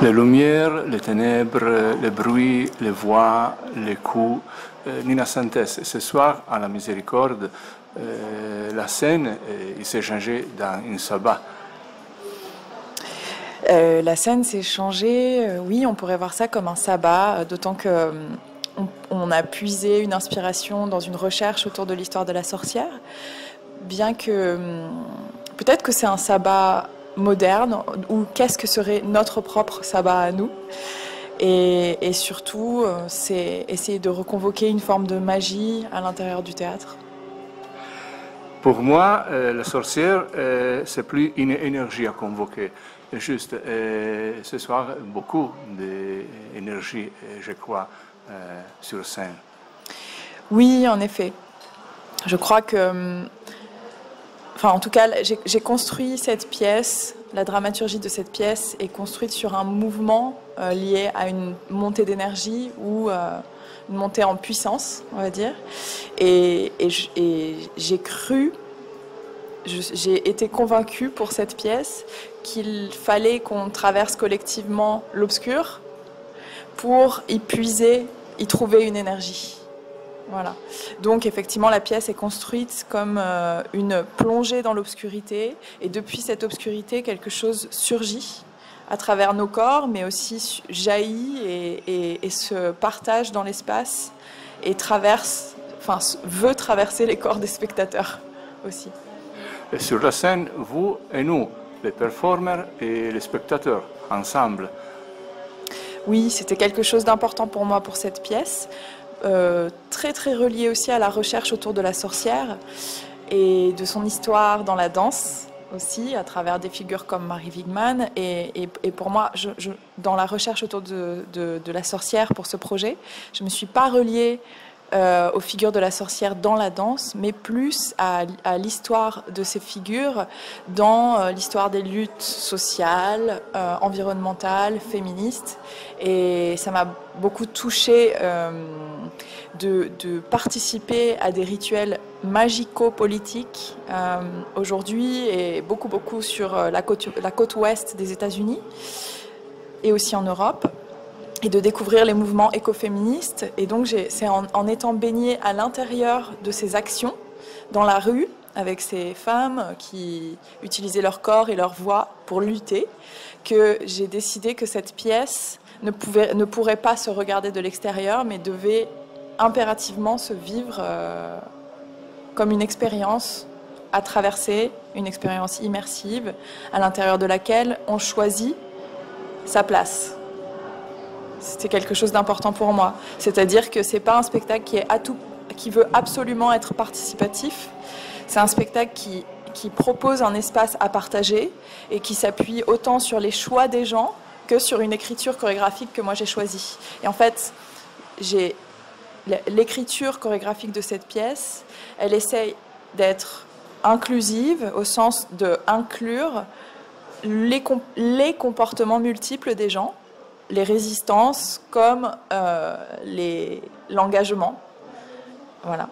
Les lumières, les ténèbres, les bruits, les voix, les coups. Nina Santés, ce soir, à la Miséricorde, la scène, il s'est changé dans une sabbat. La scène s'est changée, oui, on pourrait voir ça comme un sabbat, d'autant que on a puisé une inspiration dans une recherche autour de l'histoire de la sorcière, bien que peut-être que c'est un sabbat moderne, ou qu'est-ce que serait notre propre sabbat à nous, et surtout, c'est essayer de reconvoquer une forme de magie à l'intérieur du théâtre. Pour moi, la sorcière, c'est plus une énergie à convoquer. Juste, ce soir, beaucoup d'énergie, je crois, sur scène. Oui, en effet. Je crois que... Enfin, en tout cas, j'ai construit cette pièce, la dramaturgie de cette pièce est construite sur un mouvement lié à une montée d'énergie ou une montée en puissance, on va dire. Et j'ai cru, j'ai été convaincue pour cette pièce qu'il fallait qu'on traverse collectivement l'obscur pour y puiser, y trouver une énergie. Voilà. Donc effectivement, la pièce est construite comme une plongée dans l'obscurité, et depuis cette obscurité, quelque chose surgit à travers nos corps, mais aussi jaillit et se partage dans l'espace et traverse, enfin veut traverser les corps des spectateurs aussi. Et sur la scène, vous et nous, les performers et les spectateurs, ensemble. Oui, c'était quelque chose d'important pour moi pour cette pièce. Très très relié aussi à la recherche autour de la sorcière et de son histoire dans la danse aussi, à travers des figures comme Marie Wigman. Et pour moi, dans la recherche autour de la sorcière pour ce projet, je ne me suis pas reliée aux figures de la sorcière dans la danse, mais plus à l'histoire de ces figures dans l'histoire des luttes sociales, environnementales, féministes. Et ça m'a beaucoup touchée de participer à des rituels magico-politiques aujourd'hui, et beaucoup sur la côte ouest des États-Unis et aussi en Europe, et de découvrir les mouvements écoféministes. Et donc c'est en étant baignée à l'intérieur de ces actions, dans la rue, avec ces femmes qui utilisaient leur corps et leur voix pour lutter, que j'ai décidé que cette pièce ne pourrait pas se regarder de l'extérieur, mais devait impérativement se vivre comme une expérience à traverser, une expérience immersive, à l'intérieur de laquelle on choisit sa place. C'était quelque chose d'important pour moi. C'est-à-dire que c'est pas un spectacle qui veut absolument être participatif. C'est un spectacle qui propose un espace à partager et qui s'appuie autant sur les choix des gens que sur une écriture chorégraphique que moi j'ai choisie. Et en fait, l'écriture chorégraphique de cette pièce, elle essaye d'être inclusive au sens de inclure les comportements multiples des gens, les résistances comme l'engagement. Voilà.